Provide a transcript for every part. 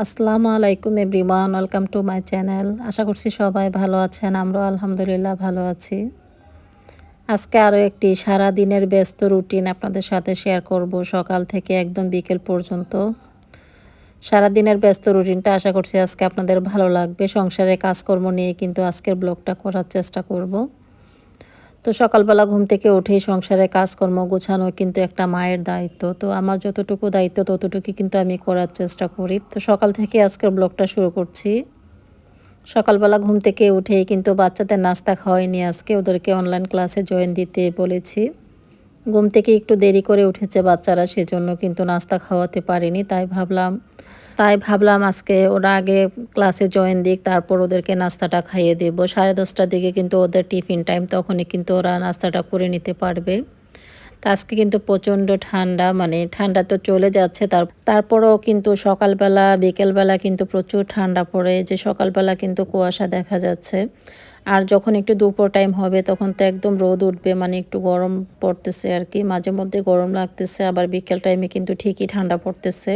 আসসালামু আলাইকুম everyone, welcome to my channel. আশা করছি সবাই ভালো আছেন। আমরাও আলহামদুলিল্লাহ ভালো আছি। আজকে আরও একটি সারা দিনের ব্যস্ত রুটিন আপনাদের সাথে শেয়ার করব, সকাল থেকে একদম বিকেল পর্যন্ত। সারা দিনের ব্যস্ত রুটিনটা আশা করছি আজকে আপনাদের ভালো লাগবে। সংসারের কাজকর্ম নিয়ে কিন্তু আজকের ব্লগটা করার চেষ্টা করব। তো সকালবেলা ঘুম থেকে উঠেই সংসারের কাজকর্ম গোছানো কিন্তু একটা মায়ের দায়িত্ব। তো আমার যতটুকু দায়িত্ব ততটুকুই কিন্তু আমি করার চেষ্টা করি। তো সকাল থেকে আজকের ব্লগটা শুরু করছি। সকালবেলা ঘুম থেকে উঠেই কিন্তু বাচ্চাদের নাস্তা খাওয়াইনি আজকে, ওদেরকে অনলাইন ক্লাসে জয়েন দিতে বলেছি। ঘুম থেকে একটু দেরি করে উঠেছে বাচ্চারা, সেজন্য কিন্তু নাস্তা খাওয়াতে পারিনি। তাই ভাবলাম আজকে ওরা আগে ক্লাসে জয়েন দিক, তারপর ওদেরকে নাস্তাটা খাইয়ে দেবো। 10:30টার দিকে কিন্তু ওদের টিফিন টাইম, তখনই কিন্তু ওরা নাস্তাটা করে নিতে পারবে। তা আজকে কিন্তু প্রচণ্ড ঠান্ডা, মানে ঠান্ডা তো চলে যাচ্ছে, তারপরেও কিন্তু সকালবেলা বিকেলবেলা কিন্তু প্রচুর ঠান্ডা পড়ে, যে সকালবেলা কিন্তু কুয়াশা দেখা যাচ্ছে। আর যখন একটু দুপুর টাইম হবে তখন তো একদম রোদ উঠবে, মানে একটু গরম পড়তেছে আর কি, মাঝে মধ্যে গরম লাগতেছে, আবার বিকেল টাইমে কিন্তু ঠিকই ঠান্ডা পড়তেছে।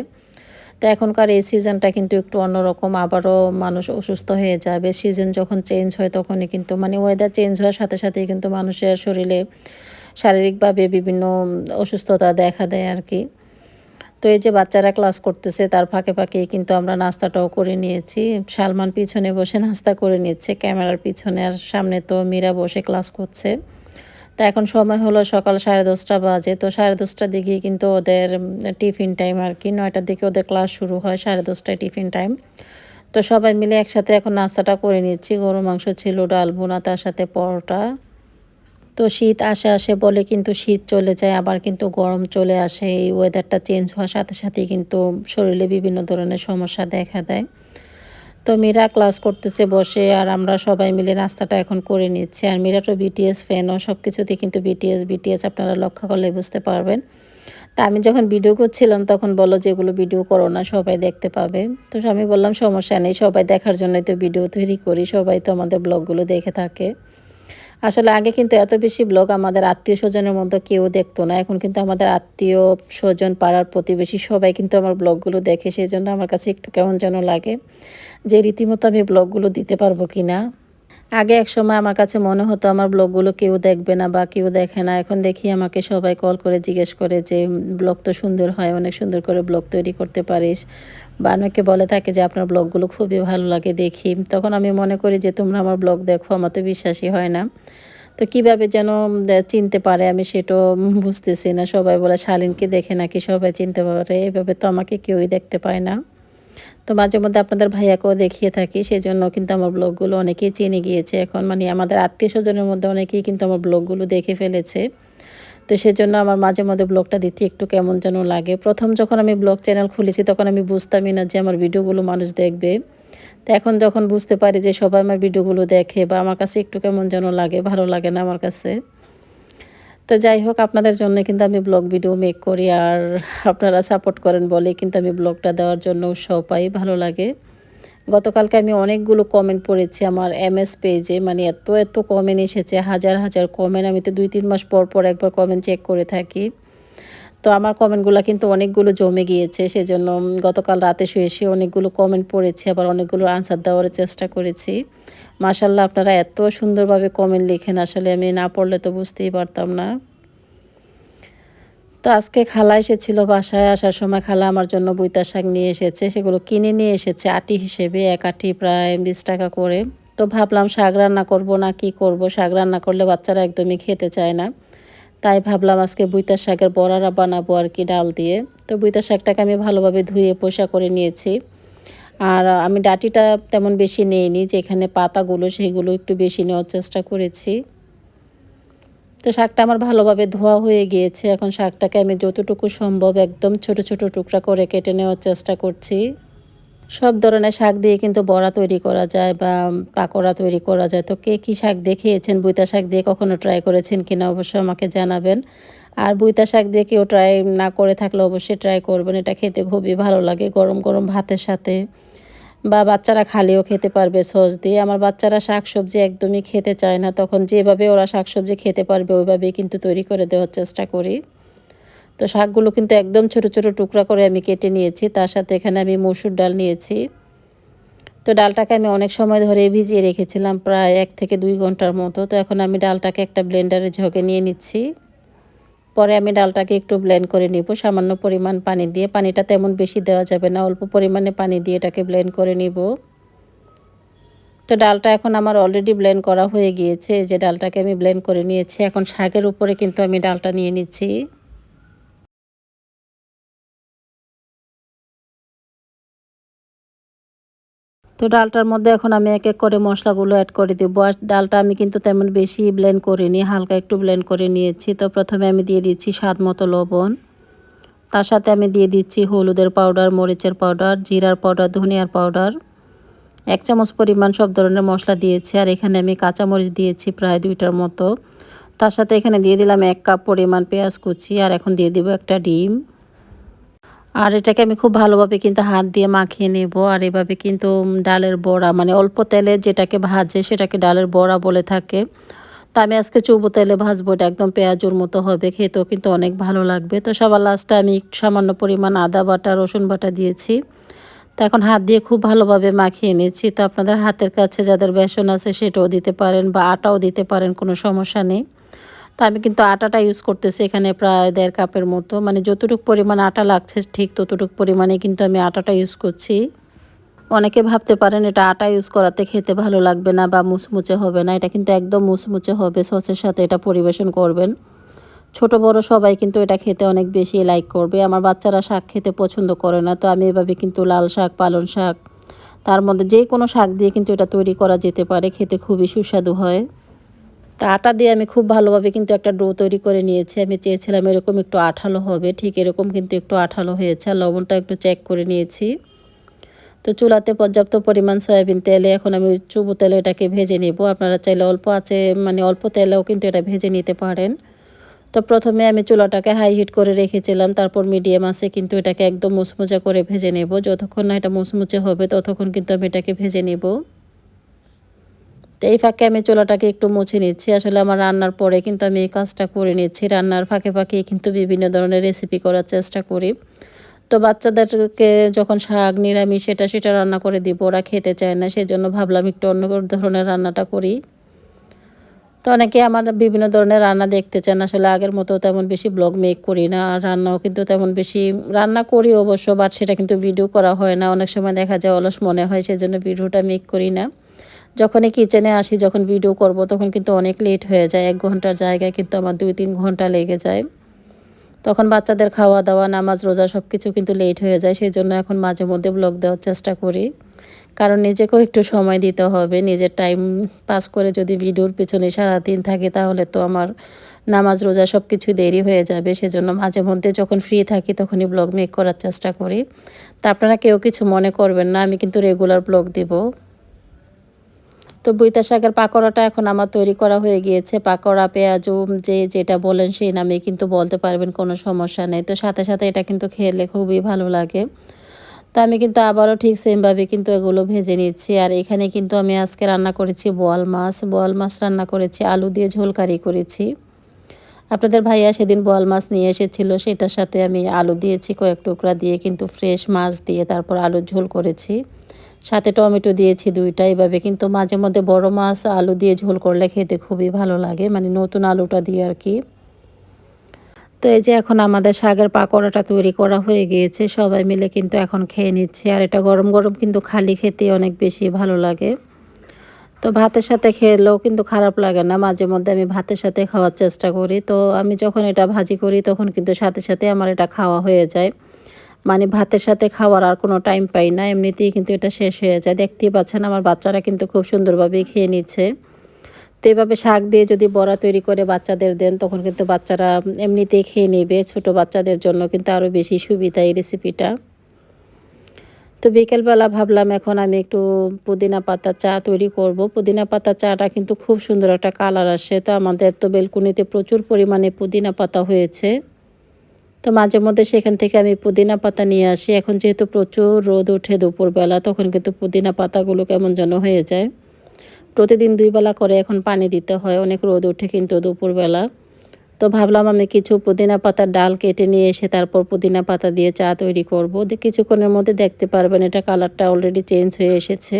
তো এখনকার এই সিজনটা কিন্তু একটু অন্যরকম, আবারও মানুষ অসুস্থ হয়ে যাবে। সিজন যখন চেঞ্জ হয় তখনই কিন্তু, মানে ওয়েদার চেঞ্জ হওয়ার সাথে সাথেই কিন্তু মানুষের শরীরে শারীরিকভাবে বিভিন্ন অসুস্থতা দেখা দেয় আর কি। তো এই যে বাচ্চারা ক্লাস করতেছে, তার ফাঁকে ফাঁকে কিন্তু আমরা নাস্তাটাও করে নিয়েছি। সালমান পিছনে বসে নাস্তা করে নিচ্ছে ক্যামেরার পিছনে, আর সামনে তো মীরা বসে ক্লাস করছে। তো এখন সময় হলো সকাল 10:30 বাজে। তো 10:30টার দিকেই কিন্তু ওদের টিফিন টাইম আর কি। 9টার দিকে ওদের ক্লাস শুরু হয়, 10:30টায় টিফিন টাইম। তো সবাই মিলে একসাথে এখন নাস্তাটা করে নিচ্ছি। গরুর মাংস ছিল, ডাল ভুনা, তার সাথে পরোটা। তো শীত আসে আসে বলে কিন্তু শীত চলে যায়, আবার কিন্তু গরম চলে আসে। এই ওয়েদারটা চেঞ্জ হওয়ার সাথে সাথেই কিন্তু শরীরে বিভিন্ন ধরনের সমস্যা দেখা দেয়। তো মীরা ক্লাস করতেছে বসে, আর আমরা সবাই মিলে নাস্তাটা এখন করে নিচ্ছি। আর মীরা তো বিটিএস ফ্যানও, সব কিছুতেই কিন্তু বিটিএস বিটিএস আপনারা লক্ষ্য করলে বুঝতে পারবেন। তা আমি যখন ভিডিও করছিলাম তখন বলল যে এগুলো ভিডিও করো না, সবাই দেখতে পাবে। তো আমি বললাম সমস্যা নেই, সবাই দেখার জন্যই তো ভিডিও তৈরি করি, সবাই তো আমাদের ব্লগগুলো দেখে থাকে। আসলে আগে কিন্তু এত বেশি ব্লগ আমাদের আত্মীয়-স্বজনের মধ্যে কেউ দেখতো না। এখন কিন্তু আমাদের আত্মীয়-স্বজন, পাড়ার প্রতিবেশী সবাই কিন্তু আমার ব্লগগুলো দেখে। সেজন্য আমার কাছে একটু কেমন যেন লাগে যে রীতিমতো আমি ব্লগগুলো দিতে পারবো কিনা। আগে একসময় আমার কাছে মনে হতো আমার ব্লগগুলো কেউ দেখবে না বা কেউ দেখে না। এখন দেখি আমাকে সবাই কল করে জিজ্ঞেস করে যে, "ব্লগ তো সুন্দর হয়, অনেক সুন্দর করে ব্লগ তৈরি করতে পারিস।" বা অনেকে বলে থাকে যে, "আপনার ব্লগগুলো খুবই ভালো লাগে দেখি।" তখন আমি মনে করি যে তোমরা আমার ব্লগ দেখো, আমার তো বিশ্বাসই হয় না। তো কিভাবে যেন চিনতে পারে আমি সেটাও বুঝতেছি না। সবাই বলে শালীনকে দেখে নাকি সবাই চিনতে পারে। এভাবে তো আমাকে কেউই দেখতে পায় না। তো মাঝে মধ্যে আপনাদের ভাইয়াকেও দেখিয়ে থাকি। সেজন্য কিন্তু আমার ব্লগগুলো অনেকেই চিনে গিয়েছে এখন। মানে আমাদের আত্মীয়স্বজনের মধ্যে অনেকেই কিন্তু আমার ব্লগগুলো দেখে ফেলেছে। তো সেজন্য আমার মাঝে মধ্যে ব্লগটা দিতে একটু কেমন যেন লাগে। ১ম যখন আমি ব্লগ চ্যানেল খুলেছি তখন আমি বুঝতামই না যে আমার ভিডিওগুলো মানুষ দেখবে। তো এখন যখন বুঝতে পারি যে সবাই আমার ভিডিওগুলো দেখে, বা আমার কাছে একটু কেমন যেন লাগে, ভালো লাগে না আমার কাছে। তো যাই হোক, আপনাদের জন্য কিন্তু আমি ব্লগ ভিডিও মেক করি, আর আপনারা সাপোর্ট করেন বলেই কিন্তু আমি ব্লগটা দেওয়ার জন্য উৎসাহ পাই, ভালো লাগে। গতকালকে আমি অনেকগুলো কমেন্ট পড়েছি আমার এমএস পেজে, মানে এত কমেন্ট এসেছে, হাজার হাজার কমেন্ট। আমি তো ২-৩ মাস পর পর একবার কমেন্ট চেক করে থাকি। তো আমার কমেন্টগুলা কিন্তু অনেকগুলো জমে গিয়েছে, সেজন্য গতকাল রাতে শুয়ে অনেকগুলো কমেন্ট পড়েছি, আবার অনেকগুলো আনসার দেওয়ার চেষ্টা করেছি। মাশাআল্লাহ, আপনারা এত সুন্দরভাবে কমেন্ট লিখেন, আসলে আমি না পড়লে তো বুঝতেই পারতাম না। তো আজকে খালা এসেছিল বাসায়, আসার সময় খালা আমার জন্য বইতা শাক নিয়ে এসেছে। সেগুলো কিনে নিয়ে এসেছে আটি হিসেবে, ১ আটি প্রায় ২০ টাকা করে। তো ভাবলাম শাক রান্না করব না কি করব, শাক রান্না করলে বাচ্চারা একদমই খেতে চায় না। তাই ভাবলাম আজকে বইতা শাকের বড়া বানাবো আর কি, ডাল দিয়ে। তো বইতা শাকটাকে আমি ভালোভাবে ধুয়ে পরিষ্কার করে নিয়েছি। আর আমি ডাঁটিটা তেমন বেশি নেইনি, যেখানে পাতাগুলো সেগুলো একটু বেশি নেওয়ার চেষ্টা করেছি। তো শাকটা আমার ভালোভাবে ধোয়া হয়ে গিয়েছে। এখন শাকটাকে আমি যতটুকু সম্ভব একদম ছোট ছোট টুকরা করে কেটে নেওয়ার চেষ্টা করছি। সব ধরনের শাক দিয়ে কিন্তু বড়া তৈরি করা যায় বা পাকোড়া তৈরি করা যায়। তো কে কী শাক দিয়ে খেয়েছেন, বইতা শাক দিয়ে কখনো ট্রাই করেছেন কিনা অবশ্যই আমাকে জানাবেন। আর বইতা শাক দিয়ে কেউ ট্রাই না করে থাকলে অবশ্যই ট্রাই করবেন। এটা খেতে খুবই ভালো লাগে গরম গরম ভাতের সাথে, বা বাচ্চারা খালিও খেতে পারবে সস দিয়ে। আমার বাচ্চারা শাকসবজি একদমই খেতে চায় না। তখন যেভাবে ওরা শাকসবজি খেতে পারবে ওইভাবেই কিন্তু তৈরি করে দেওয়ার চেষ্টা করি। তো শাকগুলো কিন্তু একদম ছোট ছোট টুকরা করে আমি কেটে নিয়েছি। তার সাথে এখানে আমি মসুর ডাল নিয়েছি। তো ডালটাকে আমি অনেক সময় ধরে ভিজিয়ে রেখেছিলাম, প্রায় 1 থেকে 2 ঘন্টার মতো। তো এখন আমি ডালটাকে একটা ব্লেন্ডারে ঝোঁকে নিয়ে নিচ্ছি। পরে আমি ডালটাকে একটু ব্লেন্ড করে নিব সামান্য পরিমাণ পানি দিয়ে। পানিটা তেমন বেশি দেওয়া যাবে না, অল্প পরিমাণে পানি দিয়ে এটাকে ব্লেন্ড করে নিব। তো ডালটা এখন আমার অলরেডি ব্লেন্ড করা হয়ে গিয়েছে। এই যে ডালটাকে আমি ব্লেন্ড করে নিয়েছি। এখন শাকের উপরে কিন্তু আমি ডালটা নিয়ে নিচ্ছি। তো ডালটার মধ্যে এখন আমি এক এক করে মশলাগুলো অ্যাড করে দেব। আর ডালটা আমি কিন্তু তেমন বেশি ব্লেন্ড করিনি, হালকা একটু ব্লেন্ড করে নিয়েছি। তো প্রথমে আমি দিয়ে দিচ্ছি স্বাদ মতো লবণ। তার সাথে আমি দিয়ে দিচ্ছি হলুদের পাউডার, মরিচের পাউডার, জিরার পাউডার, ধনিয়ার পাউডার। 1 চামচ পরিমাণ সব ধরনের মশলা দিয়েছি। আর এখানে আমি কাঁচামরিচ দিয়েছি প্রায় 2টার মতো। তার সাথে এখানে দিয়ে দিলাম 1 কাপ পরিমাণ পেঁয়াজ কুচি। আর এখন দিয়ে দিব একটা ডিম। আর এটাকে আমি খুব ভালোভাবে কিন্তু হাত দিয়ে মাখিয়ে নেব। আর এভাবে কিন্তু ডালের বড়া, মানে অল্প তেলে যেটাকে ভাজে সেটাকে ডালের বড়া বলে থাকে। তো আমি আজকে চুবো তেলে ভাজবো, এটা একদম পেঁয়াজুর মতো হবে, খেতেও কিন্তু অনেক ভালো লাগবে। তো সবার লাস্টে আমি সামান্য পরিমাণ আদা বাটা, রসুন বাটা দিয়েছি। তো এখন হাত দিয়ে খুব ভালোভাবে মাখিয়ে নিচ্ছি। তো আপনাদের হাতের কাছে যাদের বেসন আছে সেটাও দিতে পারেন বা আটাও দিতে পারেন, কোনো সমস্যা নেই। তো আমি কিন্তু আটাটা ইউজ করতেছি এখানে প্রায় 1.5 কাপের মতো, মানে যতটুকু পরিমাণ আটা লাগছে ঠিক ততটুকু পরিমাণে কিন্তু আমি আটাটা ইউজ করছি। অনেকে ভাবতে পারেন এটা আটা ইউজ করাতে খেতে ভালো লাগবে না বা মুচমুচে হবে না, এটা কিন্তু একদম মুচমুচে হবে। সসের সাথে এটা পরিবেশন করবেন, ছোট বড় সবাই কিন্তু এটা খেতে অনেক বেশি লাইক করবে। আমার বাচ্চারা শাক খেতে পছন্দ করে না, তো আমি এভাবে কিন্তু লাল শাক, পালং শাক, তার মধ্যে যে কোনো শাক দিয়ে কিন্তু এটা তৈরি করা যেতে পারে, খেতে খুবই সুস্বাদু হয়। তা আটা দিয়ে আমি খুব ভালোভাবে কিন্তু একটা ডো তৈরি করে নিয়েছি। আমি চেয়েছিলাম এরকম একটু আঠালো হবে, ঠিক এরকম কিন্তু একটু আঠালো হয়েছে। আর লবণটা একটু চেক করে নিয়েছি। তো চুলাতে পর্যাপ্ত পরিমাণ সয়াবিন তেলে এখন আমি চুবো তেলে এটাকে ভেজে নেব। আপনারা চাইলে অল্প আঁচে, মানে অল্প তেলেও কিন্তু এটা ভেজে নিতে পারেন। তো প্রথমে আমি চুলাটাকে হাই হিট করে রেখেছিলাম, তারপর মিডিয়াম আঁচে কিন্তু এটাকে একদম মুচমুচে করে ভেজে নেব। যতক্ষণ না এটা মুচমুচে হবে ততক্ষণ কিন্তু আমি এটাকে ভেজে নেব। তো এই ফাঁকে আমি চুলাটাকে একটু মুছে নিচ্ছি। আসলে আমার রান্নার পরে কিন্তু আমি এই কাজটা করে নিচ্ছি। রান্নার ফাঁকে ফাঁকে কিন্তু বিভিন্ন ধরনের রেসিপি করার চেষ্টা করি। তো বাচ্চাদেরকে যখন শাক, নিরামিষ সেটা রান্না করে দিব, ওরা খেতে চায় না, সেজন্য ভাবলাম একটু অন্য ধরনের রান্নাটা করি। তো অনেকে আমার বিভিন্ন ধরনের রান্না দেখতে চান। আসলে আগের মতো তেমন বেশি ব্লগ মেক করি না। আর রান্নাও কিন্তু তেমন বেশি রান্না করি অবশ্য, বাট সেটা কিন্তু ভিডিও করা হয় না। অনেক সময় দেখা যায় অলস মনে হয়, সেজন্য ভিডিওটা মেক করি না। যখনই কিচেনে আসি, যখন ভিডিও করব তখন কিন্তু অনেক লেট হয়ে যায়। 1 ঘন্টার জায়গায় কিন্তু আমার 2-3 ঘন্টা লেগে যায়। তখন বাচ্চাদের খাওয়া দাওয়া, নামাজ রোজা সব কিছু কিন্তু লেট হয়ে যায়। সেজন্য এখন মাঝে মধ্যে ব্লগ দেওয়ার চেষ্টা করি। কারণ নিজেকেও একটু সময় দিতে হবে। নিজের টাইম পাস করে যদি ভিডিওর পেছনে সারাদিন থাকি তাহলে তো আমার নামাজ রোজা সব কিছু দেরি হয়ে যাবে। সেজন্য মাঝে মধ্যে যখন ফ্রি থাকি তখনই ব্লগ মেক করার চেষ্টা করি। তা আপনারা কেউ কিছু মনে করবেন না, আমি কিন্তু রেগুলার ব্লগ দিব। তো বইতা শাকের পাকোড়াটা এখন আমার তৈরি করা হয়ে গিয়েছে। পাকোড়া, পেঁয়াজু যে যেটা বলেন সেই নামেই কিন্তু বলতে পারবেন, কোনো সমস্যা নেই। তো সাথে সাথে এটা কিন্তু খেলে খুবই ভালো লাগে। তো আমি কিন্তু আবারও ঠিক সেমভাবে কিন্তু এগুলো ভেজে নিচ্ছি। আর এখানে কিন্তু আমি আজকে রান্না করেছি বোয়াল মাছ। বোয়াল মাছ রান্না করেছি, আলু দিয়ে ঝোল কারি করেছি। আপনাদের ভাইয়া সেদিন বোয়াল মাছ নিয়ে এসেছিল, সেটার সাথে আমি আলু দিয়েছি কয়েক টুকরা দিয়ে, কিন্তু ফ্রেশ মাছ দিয়ে তারপর আলুর ঝোল করেছি। সাথে টমেটো দিয়েছি 2টা। এভাবে কিন্তু মাঝে মধ্যে বড় মাছ আলু দিয়ে ঝোল করলে খেতে খুবই ভালো লাগে, মানে নতুন আলুটা দিয়ে আর কি। তো এই যে এখন আমাদের শাকের পাকোড়াটা তৈরি করা হয়ে গিয়েছে। সবাই মিলে কিন্তু এখন খেয়ে নিচ্ছি। আর এটা গরম গরম কিন্তু খালি খেতে অনেক বেশি ভালো লাগে। তো ভাতের সাথে খেলেও কিন্তু খারাপ লাগে না। মাঝে মধ্যে আমি ভাতের সাথে খাওয়ার চেষ্টা করি। তো আমি যখন এটা ভাজি করি তখন কিন্তু সাথে সাথে আমার এটা খাওয়া হয়ে যায়। মানে ভাতের সাথে খাওয়ার আর কোনো টাইম পাই না। এমনিতেই কিন্তু এটা শেষ হয়ে যায়। দেখতেই পাচ্ছেন আমার বাচ্চারা কিন্তু খুব সুন্দরভাবেই খেয়ে নিচ্ছে। তো এভাবে শাক দিয়ে যদি বড়া তৈরি করে বাচ্চাদের দেন তখন কিন্তু বাচ্চারা এমনিতেই খেয়ে নেবে। ছোট বাচ্চাদের জন্য কিন্তু আরও বেশি সুবিধা এই রেসিপিটা। তো বিকেলবেলা ভাবলাম এখন আমি একটু পুদিনা পাতার চা তৈরি করব। পুদিনা পাতার চাটা কিন্তু খুব সুন্দর একটা কালার আসে। তো আমাদের তো বেলকুনিতে প্রচুর পরিমাণে পুদিনা পাতা হয়েছে। তো মাঝে মধ্যে সেখান থেকে আমি পুদিনা পাতা নিয়ে আসি। এখন যেহেতু প্রচুর রোদ ওঠে দুপুরবেলা, তখন কিন্তু পুদিনা পাতাগুলো কেমন যেন হয়ে যায়। প্রতিদিন 2 বেলা করে এখন পানি দিতে হয়, অনেক রোদ ওঠে কিন্তু দুপুরবেলা। তো ভাবলাম আমি কিছু পুদিনা পাতার ডাল কেটে নিয়ে এসে তারপর পুদিনা পাতা দিয়ে চা তৈরি করব। কিছুক্ষণের মধ্যে দেখতে পারবেন এটা কালারটা অলরেডি চেঞ্জ হয়ে এসেছে।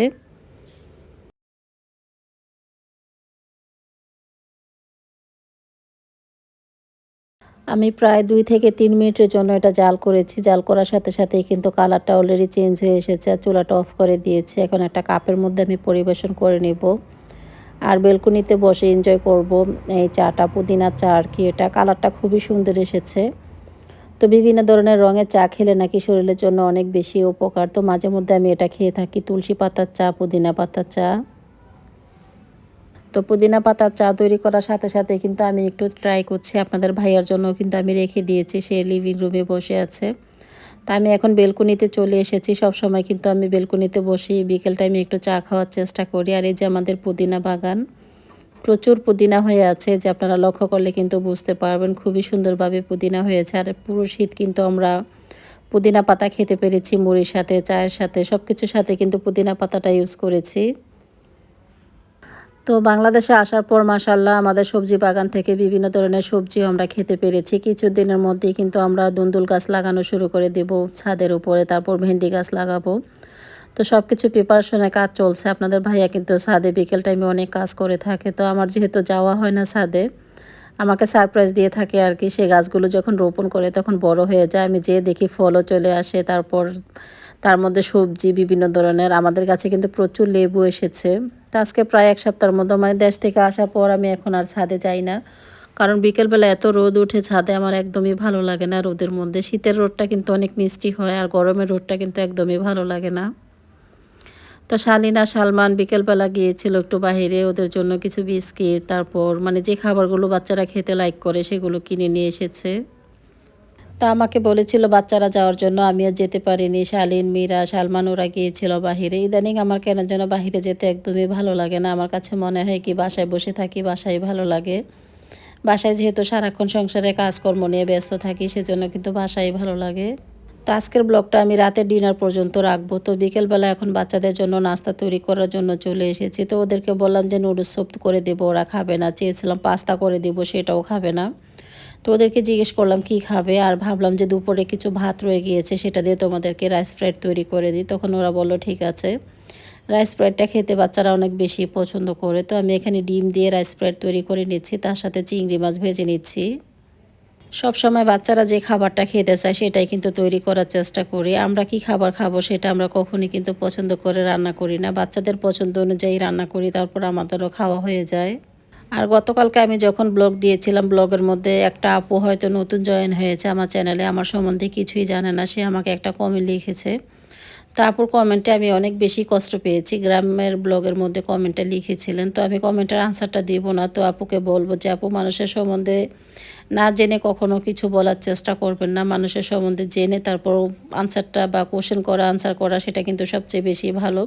আমি প্রায় 2 থেকে 3 মিনিটের জন্য এটা জাল করেছি। জাল করার সাথে সাথেই কিন্তু কালারটা অলরেডি চেঞ্জ হয়ে এসেছে আর চুলাটা অফ করে দিয়েছি। এখন একটা কাপের মধ্যে আমি পরিবেশন করে নেব। আর বেলকনিতে বসে এনজয় করব এই চাটা, পুদিনার চা আর কি। এটা কালারটা খুবই সুন্দর এসেছে। তো বিভিন্ন ধরনের রঙের চা খেলে নাকি শরীরের জন্য অনেক বেশি উপকার। তো মাঝে মধ্যে আমি এটা খেয়ে থাকি। তুলসী পাতার চা, পুদিনা পাতার চা। তো পুদিনা পাতার চা তৈরি করার সাথে সাথে কিন্তু আমি একটু ট্রাই করছি। আপনাদের ভাইয়ার জন্য কিন্তু আমি রেখে দিয়েছি। সে লিভিং রুমে বসে আছে। তা আমি এখন বেলকনিতে চলে এসেছি। সবসময় কিন্তু আমি বেলকনিতে বসি বিকেল টাইমে একটু চা খাওয়ার চেষ্টা করি। আর এই যে আমাদের পুদিনা বাগান, প্রচুর পুদিনা হয়ে আছে, যে আপনারা লক্ষ্য করলে কিন্তু বুঝতে পারবেন খুবই সুন্দরভাবে পুদিনা হয়েছে। আর পুরো শীত কিন্তু আমরা পুদিনা পাতা খেতে পেরেছি মুড়ির সাথে, চায়ের সাথে, সব কিছুর সাথে কিন্তু পুদিনা পাতাটা ইউজ করেছি। তো বাংলাদেশে আসার পর মাশাআল্লাহ আমাদের সবজি বাগান থেকে বিভিন্ন ধরনের সবজিও আমরা খেতে পেরেছি। কিছুদিনের মধ্যেই কিন্তু আমরা দুন্দুল গাছ লাগানো শুরু করে দেব ছাদের উপরে, তারপর ভেন্ডি গাছ লাগাবো। তো সব কিছু প্রিপারেশনের কাজ চলছে। আপনাদের ভাইয়া কিন্তু ছাদে বিকেল টাইমে অনেক কাজ করে থাকে। তো আমার যেহেতু যাওয়া হয় না ছাদে, আমাকে সারপ্রাইজ দিয়ে থাকে আর কি। সে গাছগুলো যখন রোপণ করে তখন বড় হয়ে যায়, আমি যেয়ে দেখি ফলও চলে আসে। তারপর তার মধ্যে সবজি বিভিন্ন ধরনের। আমাদের কাছে কিন্তু প্রচুর লেবু এসেছে। তো আজকে প্রায় 1 সপ্তাহের মতো, মানে দেশ থেকে আসার পর আমি এখন আর ছাদে যাই না। কারণ বিকেলবেলা এত রোদ উঠে ছাদে আমার একদমই ভালো লাগে না রোদের মধ্যে। শীতের রোদটা কিন্তু অনেক মিষ্টি হয় আর গরমের রোদটা কিন্তু একদমই ভালো লাগে না। তো শালিনা সালমান বিকেলবেলা গিয়েছিল একটু বাহিরে, ওদের জন্য কিছু বিস্কিট, তারপর মানে যে খাবারগুলো বাচ্চারা খেতে লাইক করে সেগুলো কিনে নিয়ে এসেছে। তা আমাকে বলেছিল বাচ্চারা যাওয়ার জন্য, আমি আর যেতে পারিনি। শালীন, মীরা, সালমান ওরা গিয়েছিল বাহিরে। ইদানিং আমার কেন যেন বাহিরে যেতে একদমই ভালো লাগে না। আমার কাছে মনে হয় কি বাসায় বসে থাকি, বাসায় ভালো লাগে। বাসায় যেহেতু সারাক্ষণ সংসারে কাজকর্ম নিয়ে ব্যস্ত থাকি, সেজন্য কিন্তু বাসায় ভালো লাগে। তো আজকের ব্লগটা আমি রাতের ডিনার পর্যন্ত রাখবো। তো বিকেলবেলা এখন বাচ্চাদের জন্য নাস্তা তৈরি করার জন্য চলে এসেছি। তো ওদেরকে বললাম যে নুডলস স্যুপ করে দেবো, ওরা খাবে না। চেয়েছিলাম পাস্তা করে দেবো, সেটাও খাবে না। তো ওদেরকে জিজ্ঞেস করলাম কি খাবে, আর ভাবলাম যে দুপুরে কিছু ভাত রয়ে গিয়েছে সেটা দিয়ে তোমাদেরকে রাইস ফ্রাইড তৈরি করে দিই। তখন ওরা বললো ঠিক আছে। রাইস ফ্রাইডটা খেতে বাচ্চারা অনেক বেশি পছন্দ করে। তো আমি এখানে ডিম দিয়ে রাইস ফ্রাইড তৈরি করে নিচ্ছি, তার সাথে চিংড়ি মাছ ভেজে নিচ্ছি। সবসময় বাচ্চারা যে খাবারটা খেতে চায় সেটাই কিন্তু তৈরি করার চেষ্টা করি। আমরা কি খাবার খাবো সেটা আমরা কখনই কিন্তু পছন্দ করে রান্না করি না। বাচ্চাদের পছন্দ অনুযায়ী রান্না করি, তারপর আমাদেরও খাওয়া হয়ে যায়। আর গতকালকে আমি যখন ব্লগ দিয়েছিলাম, ব্লগের মধ্যে একটা আপু হয়তো নতুন জয়েন হয়েছে আমার চ্যানেলে, আমার সম্বন্ধে কিছুই জানে না। সে আমাকে একটা কমেন্ট লিখেছে। তো আপুর কমেন্টে আমি অনেক বেশি কষ্ট পেয়েছি। গ্রামের ব্লগের মধ্যে কমেন্টটা লিখেছিলেন। তো আমি কমেন্টের আনসারটা দিব না। তো আপুকে বলবো যে আপু, মানুষের সম্বন্ধে না জেনে কখনো কিছু বলার চেষ্টা করবেন না। মানুষের সম্বন্ধে জেনে তারপর আনসারটা বা কোশ্চেন করা, আনসার করা, সেটা কিন্তু সবচেয়ে বেশি ভালো।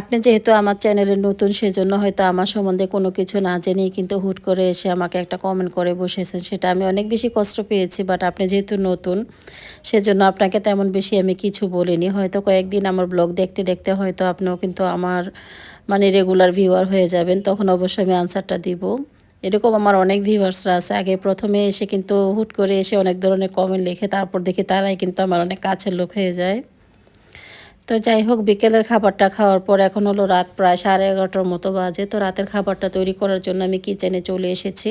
আপনি যেহেতু আমার চ্যানেলে নতুন, সেজন্য হয়তো আমার সম্বন্ধে কোনো কিছু না জেনেই কিন্তু হুট করে এসে আমাকে একটা কমেন্ট করে বসেছেন। সেটা আমি অনেক বেশি কষ্ট পেয়েছি। বাট আপনি যেহেতু নতুন, সেজন্য আপনাকে তেমন বেশি আমি কিছু বলিনি। হয়তো কয়েকদিন আমার ব্লগ দেখতে দেখতে হয়তো আপনিও কিন্তু আমার মানে রেগুলার ভিউয়ার হয়ে যাবেন, তখন অবশ্যই আমি আনসারটা দিব। এরকম আমার অনেক ভিউয়ার্সরা আছে। আগে প্রথমে এসে কিন্তু হুট করে এসে অনেক ধরনের কমেন্ট লিখে, তারপর দেখি তারাই কিন্তু আমার অনেক কাছের লোক হয়ে যায়। তো যাই হোক, বিকেলের খাবারটা খাওয়ার পর এখন হলো রাত প্রায় 11:30টার মতো বাজে। তো রাতের খাবারটা তৈরি করার জন্য আমি কিচেনে চলে এসেছি।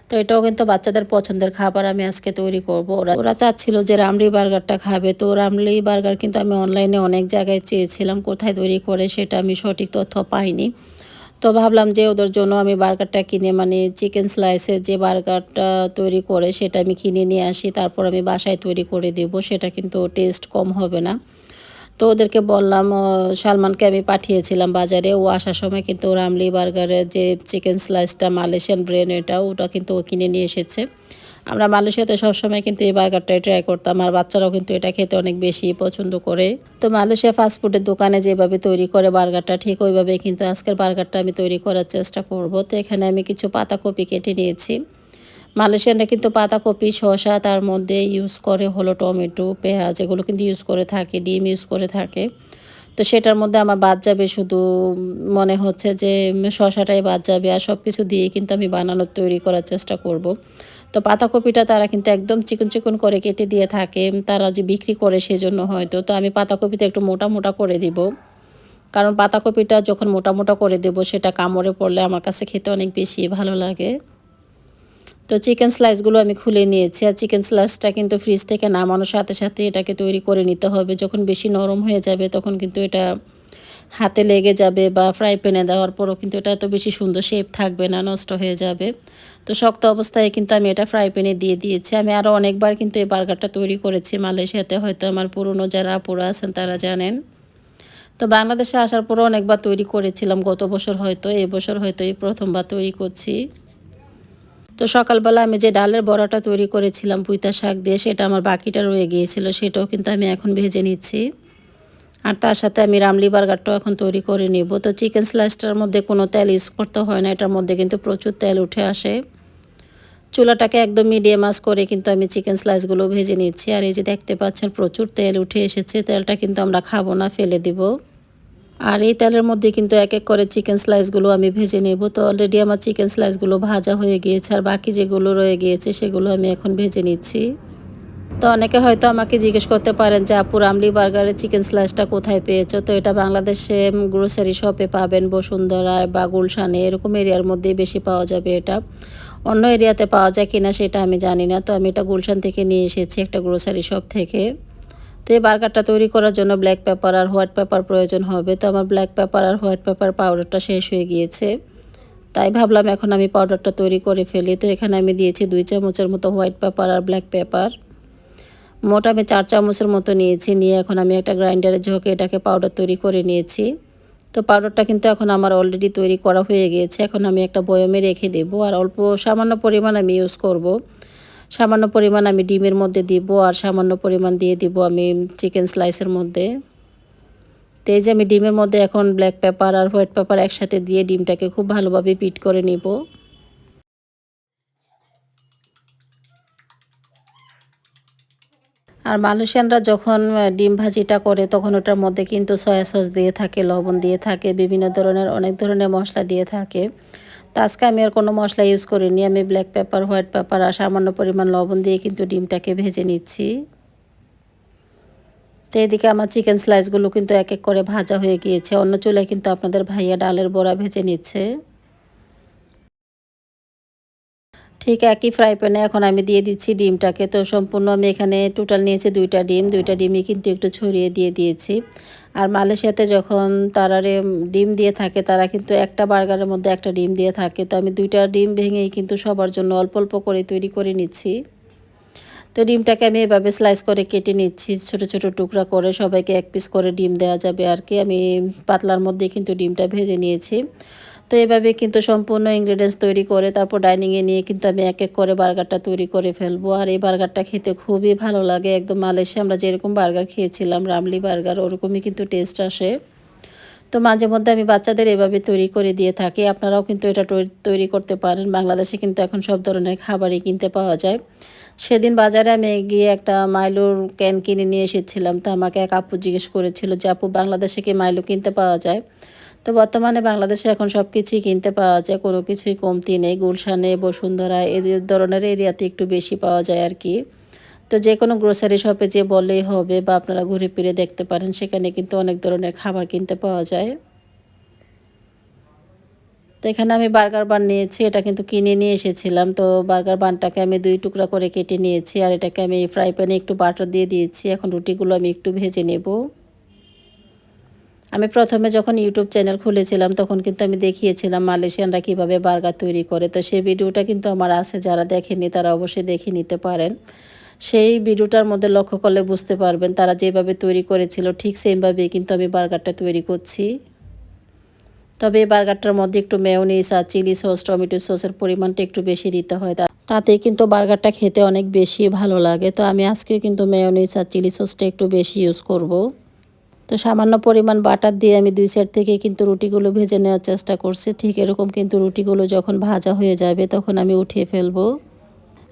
তো এটাও কিন্তু বাচ্চাদের পছন্দের খাবার আমি আজকে তৈরি করব। ওরা ওরা চাচ্ছিল যে রামলি বার্গারটা খাবে। তো রামলি বার্গার কিন্তু আমি অনলাইনে অনেক জায়গায় চেয়েছিলাম, কোথায় তৈরি করে সেটা আমি সঠিক তথ্য পাইনি। তো ভাবলাম যে ওদের জন্য আমি বার্গারটা কিনে, মানে চিকেন স্লাইসের যে বার্গারটা তৈরি করে সেটা আমি কিনে নিয়ে আসি, তারপর আমি বাসায় তৈরি করে দেব। সেটা কিন্তু টেস্ট কম হবে না। তো ওদেরকে বললাম, সালমানকে আমি পাঠিয়েছিলাম বাজারে। ও আসার সময় কিন্তু রামলি বার্গারের যে চিকেন স্লাইসটা, মালয়েশিয়ান ব্র্যান্ড, ওটা কিন্তু ও কিনে নিয়ে এসেছে। আমরা মালয়েশিয়াতে সবসময় কিন্তু এই বার্গারটাই ট্রাই করতাম, আর বাচ্চারাও কিন্তু এটা খেতে অনেক বেশি পছন্দ করে। তো মালয়েশিয়া ফাস্টফুডের দোকানে যেভাবে তৈরি করে বার্গারটা, ঠিক ওইভাবেই কিন্তু আজকের বার্গারটা আমি তৈরি করার চেষ্টা করব। তো এখানে আমি কিছু পাতাকপি কেটে নিয়েছি। মালয়েশিয়ানরা কিন্তু পাতাকপি, শসা, তার মধ্যে ইউজ করে হলো টমেটো, পেঁয়াজ, এগুলো কিন্তু ইউজ করে থাকে, ডিম ইউজ করে থাকে। তো সেটার মধ্যে আমার বাদ যাবে শুধু মনে হচ্ছে যে শসাটাই বাদ যাবে, আর সব কিছু দিয়ে কিন্তু আমি বানানোর তৈরি করার চেষ্টা করব। তো পাতাকপিটা তারা কিন্তু একদম চিকন চিকন করে কেটে দিয়ে থাকে, তারা যে বিক্রি করে সেজন্য হয়তো। তো আমি পাতাকপিটা একটু মোটা মোটা করে দিব, কারণ পাতাকপিটা যখন মোটা মোটা করে দেব সেটা কামড়ে পড়লে আমার কাছে খেতে অনেক বেশি ভালো লাগে। তো চিকেন স্লাইসগুলো আমি খুলে নিয়েছি, আর চিকেন স্লাইসটা কিন্তু ফ্রিজ থেকে নামানোর সাথে সাথে এটাকে তৈরি করে নিতে হবে। যখন বেশি নরম হয়ে যাবে তখন কিন্তু এটা হাতে লেগে যাবে, বা ফ্রাই প্যানে দেওয়ার পরও কিন্তু এটা এত বেশি সুন্দর শেপ থাকবে না, নষ্ট হয়ে যাবে। তো শক্ত অবস্থায় কিন্তু আমি এটা ফ্রাই প্যানে দিয়ে দিয়েছি। আমি আরও অনেকবার কিন্তু এই বার্গারটা তৈরি করেছি মালয়েশিয়াতে, হয়তো আমার পুরনো যারা আপুরা আছেন তারা জানেন। তো বাংলাদেশে আসার পরও অনেকবার তৈরি করেছিলাম, গত বছর হয়তো, এবছর হয়তো এই প্রথমবার তৈরি করছি। তো সকালবেলা আমি যে ডালের বড়াটা তৈরি করেছিলাম পুঁইতা শাক দিয়ে, সেটা আমার বাকিটা রয়ে গিয়েছিল, সেটাও কিন্তু আমি এখন ভেজে নিচ্ছি। আর তার সাথে আমি রামলি বার্গারটাও এখন তৈরি করে নেব। তো চিকেন স্লাইসটার মধ্যে কোনো তেল ইউজ করতে হয় না, এটার মধ্যে কিন্তু প্রচুর তেল উঠে আসে। চুলাটাকে একদম মিডিয়াম আঁচ করে কিন্তু আমি চিকেন স্লাইসগুলো ভেজে নিচ্ছি। আর এই যে দেখতে পাচ্ছেন প্রচুর তেল উঠে এসেছে, তেলটা কিন্তু আমরা খাবো না, ফেলে দিব। আর এই তেলের মধ্যে কিন্তু এক এক করে চিকেন স্লাইসগুলো আমি ভেজে নেব। তো অলরেডি আমার চিকেন স্লাইসগুলো ভাজা হয়ে গিয়েছে, আর বাকি যেগুলো রয়ে গিয়েছে সেগুলো আমি এখন ভেজে নিচ্ছি। তো অনেকে হয়তো আমাকে জিজ্ঞেস করতে পারেন যে আপু রামলি বার্গারের চিকেন স্লাইসটা কোথায় পেয়েছো? তো এটা বাংলাদেশে গ্রোসারি শপে পাবেন, বসুন্ধরায় বা গুলশানে এরকম এরিয়ার মধ্যেই বেশি পাওয়া যাবে এটা। অন্য এরিয়াতে পাওয়া যায় কিনা সেটা আমি জানি না। তো আমি এটা গুলশান থেকে নিয়ে এসেছি, একটা গ্রোসারি শপ থেকে। তো এই বার্গারটা তৈরি করার জন্য ব্ল্যাক পেপার আর হোয়াইট পেপার প্রয়োজন হবে। তো আমার ব্ল্যাক পেপার আর হোয়াইট পেপার পাউডারটা শেষ হয়ে গিয়েছে, তাই ভাবলাম এখন আমি পাউডারটা তৈরি করে ফেলি। তো এখানে আমি দিয়েছি 2 চামচের মতো হোয়াইট পেপার আর ব্ল্যাক পেপার। মোট আমি 4 চামচের মতো নিয়েছি, নিয়ে এখন আমি একটা গ্রাইন্ডারে ঝোঁকে এটাকে পাউডার তৈরি করে নিয়েছি। তো পাউডারটা কিন্তু এখন আমার অলরেডি তৈরি করা হয়ে গিয়েছে। এখন আমি একটা বয়মে রেখে দেবো, আর অল্প সামান্য পরিমাণ আমি ইউজ করব। সামান্য পরিমাণ আমি ডিমের মধ্যে দিব, আর সামান্য পরিমাণ দিয়ে দিব আমি চিকেন স্লাইসের মধ্যে। তো এই যে আমি ডিমের মধ্যে এখন ব্ল্যাক পেপার আর হোয়াইট পেপার একসাথে দিয়ে ডিমটাকে খুব ভালোভাবে বিট করে নিব। আর মালয়েশিয়ানরা যখন ডিম ভাজিটা করে তখন ওটার মধ্যে কিন্তু সয়া সস দিয়ে থাকে, লবণ দিয়ে থাকে, বিভিন্ন ধরনের অনেক ধরনের মশলা দিয়ে থাকে। তো আজকে আমি আর কোনো মশলা ইউজ করিনি, আমি ব্ল্যাক পেপার, হোয়াইট পেপার আর সামান্য পরিমাণ লবণ দিয়ে কিন্তু ডিমটাকে ভেজে নিচ্ছি। তো এদিকে আমার চিকেন স্লাইসগুলো কিন্তু এক এক করে ভাজা হয়ে গিয়েছে। অন্য চুলায় কিন্তু আপনাদের ভাইয়া ডালের বড়া ভেজে নিচ্ছে। ঠিক একই ফ্রাই প্যানে এখন আমি দিয়ে দিচ্ছি ডিমটাকে। তো সম্পূর্ণ আমি এখানে টোটাল নিয়েছি 2টা ডিম, 2টা ডিমই কিন্তু একটু ছড়িয়ে দিয়ে দিয়েছি। আর মালয়েশিয়াতে যখন তারা ডিম দিয়ে থাকে, তারা কিন্তু একটা বার্গারের মধ্যে একটা ডিম দিয়ে থাকে। তো আমি 2টা ডিম ভেঙেই কিন্তু সবার জন্য অল্প অল্প করে তৈরি করে নিচ্ছি। তো ডিমটাকে আমি এভাবে স্লাইস করে কেটে নিচ্ছি, ছোট ছোট টুকরা করে, সবাইকে এক পিস করে ডিম দেওয়া যাবে আর কি। আমি পাতলার মধ্যে কিন্তু ডিমটা ভেজে নিয়েছি। তো এভাবে কিন্তু সম্পূর্ণ ইনগ্রেডিয়েন্টস তৈরি করে তারপর ডাইনিংয়ে নিয়ে কিন্তু আমি এক এক করে বার্গারটা তৈরি করে ফেলবো। আর এই বার্গারটা খেতে খুবই ভালো লাগে, একদম মালয়েশিয়া আমরা যেরকম বার্গার খেয়েছিলাম রামলি বার্গার, ওরকমই কিন্তু টেস্ট আসে। তো মাঝে মধ্যে আমি বাচ্চাদের এভাবে তৈরি করে দিয়ে থাকি, আপনারাও কিন্তু এটা তৈরি করতে পারেন। বাংলাদেশে কিন্তু এখন সব ধরনের খাবারই কিনতে পাওয়া যায়। সেদিন বাজারে আমি গিয়ে একটা মাইলোর ক্যান কিনে নিয়ে এসেছিলাম। তো আমাকে এক আপু জিজ্ঞেস করেছিল যে আপু বাংলাদেশে কি মাইলো কিনতে পাওয়া যায়? তো বর্তমানে বাংলাদেশে এখন সব কিছুই কিনতে পাওয়া যায়, কোনো কিছুই কমতি নেই। গুলশানে, বসুন্ধরা এই ধরনের এরিয়াতে একটু বেশি পাওয়া যায় আর কি। তো যে কোনো গ্রোসারি শপে যে বললেই হবে, বা আপনারা ঘুরে ফিরে দেখতে পারেন, সেখানে কিন্তু অনেক ধরনের খাবার কিনতে পাওয়া যায়। তো এখানে আমি বার্গার বান নিয়েছি, এটা কিন্তু কিনে নিয়ে এসেছিলাম। তো বার্গার বানটাকে আমি 2 টুকরা করে কেটে নিয়েছি, আর এটাকে আমি ফ্রাই প্যানে একটু বাটার দিয়ে দিয়েছি। এখন রুটিগুলো আমি একটু ভেজে নেব। আমি প্রথমে যখন ইউটিউব চ্যানেল খুলেছিলাম তখন কিন্তু আমি দেখিয়েছিলাম মালয়েশিয়ানরা কীভাবে বার্গার তৈরি করে। তো সেই ভিডিওটা কিন্তু আমার আছে, যারা দেখেননি তারা অবশ্যই দেখে নিতে পারেন। সেই ভিডিওটার মধ্যে লক্ষ্য করলে বুঝতে পারবেন তারা যেভাবে তৈরি করেছিল ঠিক সেমভাবেই কিন্তু আমি বার্গারটা তৈরি করছি। তবে এই বার্গারটার মধ্যে একটু মেয়োনিজ আর চিলি সস, টমেটো সসের পরিমাণটা একটু বেশি দিতে হয়, তাতে কিন্তু বার্গারটা খেতে অনেক বেশি ভালো লাগে। তো আমি আজকে কিন্তু মেয়োনিজ আর চিলি সসটা একটু বেশি ইউজ করব। তো সামান্য পরিমাণ বাটার দিয়ে আমি 2 সাইড থেকে কিন্তু রুটিগুলো ভেজে নেওয়ার চেষ্টা করছি। ঠিক এরকম কিন্তু রুটিগুলো যখন ভাজা হয়ে যাবে তখন আমি উঠিয়ে ফেলবো।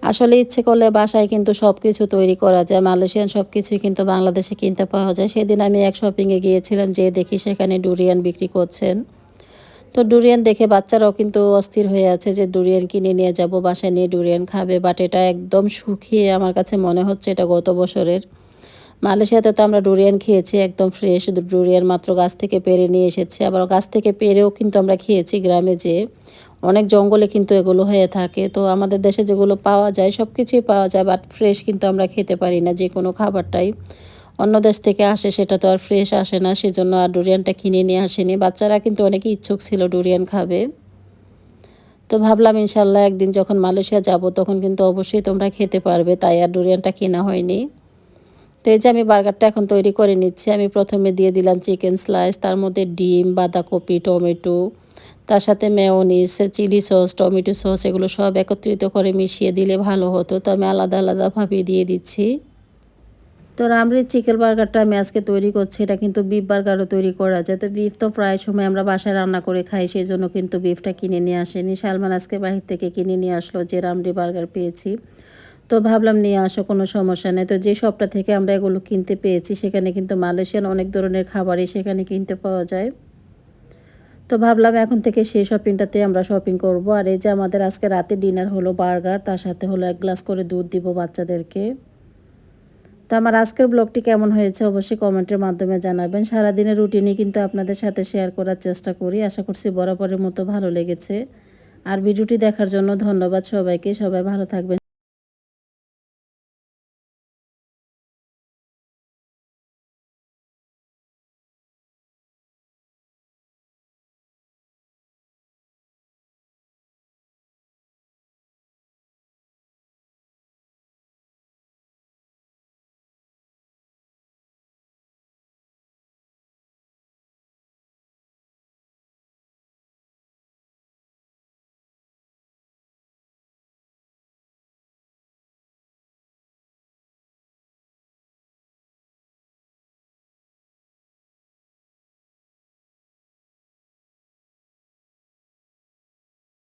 আসলে ইচ্ছে করলে বাসায় কিন্তু সব কিছু তৈরি করা যায়। মালয়েশিয়ান সব কিছুই কিন্তু বাংলাদেশে কিনতে পাওয়া যায়। সেদিন আমি এক শপিংয়ে গিয়েছিলাম, যেয়ে দেখি সেখানে ডুরিয়ান বিক্রি করছেন। তো ডুরিয়ান দেখে বাচ্চারাও কিন্তু অস্থির হয়ে আছে যে ডুরিয়ান কিনে নিয়ে যাব, বাসায় নিয়ে ডুরিয়ান খাবে। বাট এটা একদম শুকিয়ে আমার কাছে মনে হচ্ছে এটা গত বছরের। মালয়েশিয়াতে তো আমরা ডুরিয়ান খেয়েছি একদম ফ্রেশ ডুরিয়ান, মাত্র গাছ থেকে পেড়ে নিয়ে এসেছি। আবার গাছ থেকে পেড়েও কিন্তু আমরা খেয়েছি গ্রামে যেয়ে। অনেক জঙ্গলে কিন্তু এগুলো হয়ে থাকে। তো আমাদের দেশে যেগুলো পাওয়া যায় সব কিছুই পাওয়া যায়, বাট ফ্রেশ কিন্তু আমরা খেতে পারি না যে কোনো খাবারটাই। অন্য দেশ থেকে আসে সেটা তো আর ফ্রেশ আসে না, সেজন্য আর ডুরিয়ানটা কিনে নিয়ে আসেনি। বাচ্চারা কিন্তু অনেক ইচ্ছুক ছিল ডুরিয়ান খাবে। তো ভাবলাম ইনশাল্লাহ একদিন যখন মালয়েশিয়া যাব তখন কিন্তু অবশ্যই তোমরা খেতে পারবে, তাই আর ডুরিয়ানটা কেনা হয়নি। তো এই যে আমি বার্গারটা এখন তৈরি করে নিচ্ছি। আমি প্রথমে দিয়ে দিলাম চিকেন স্লাইস, তার মধ্যে ডিম, বাঁধাকপি, টমেটো, তার সাথে mayonnaise, chilli sauce, tomato sauce, এগুলো সব একত্রিত করে মিশিয়ে দিলে ভালো হতো। তো আমি আলাদা আলাদাভাবে দিয়ে দিচ্ছি। তো রামরির চিকেন বার্গারটা আমি আজকে তৈরি করছি। এটা কিন্তু বিফ বার্গারও তৈরি করা যায়। তো বিফ তো প্রায় সময় আমরা বাসায় রান্না করে খাই, সেই জন্য কিন্তু বিফটা কিনে নিয়ে আসেনি। সালমান আজকে বাহির থেকে কিনে নিয়ে আসলো যে রামরি বার্গার পেয়েছি। তো ভাবলাম নিয়ে আসো, কোনো সমস্যা নেই। তো যে শপটা থেকে আমরা এগুলো কিনতে পেয়েছি সেখানে কিন্তু মালয়েশিয়ান অনেক ধরনের খাবারই সেখানে কিনতে পাওয়া যায়। তো ভাবলাম এখন থেকে সেই শপিংটাতে আমরা শপিং করব। আর এই যে আমাদের আজকে রাতে ডিনার হলো বার্গার, তার সাথে হলো 1 গ্লাস করে দুধ দিব বাচ্চাদেরকে। তো আমার আজকের ব্লগটি কেমন হয়েছে অবশ্যই কমেন্টের মাধ্যমে জানাবেন। সারাদিনের রুটিনই কিন্তু আপনাদের সাথে শেয়ার করার চেষ্টা করি। আশা করছি বরাবরের মতো ভালো লেগেছে। আর ভিডিওটি দেখার জন্য ধন্যবাদ সবাইকে। সবাই ভালো থাকবেন।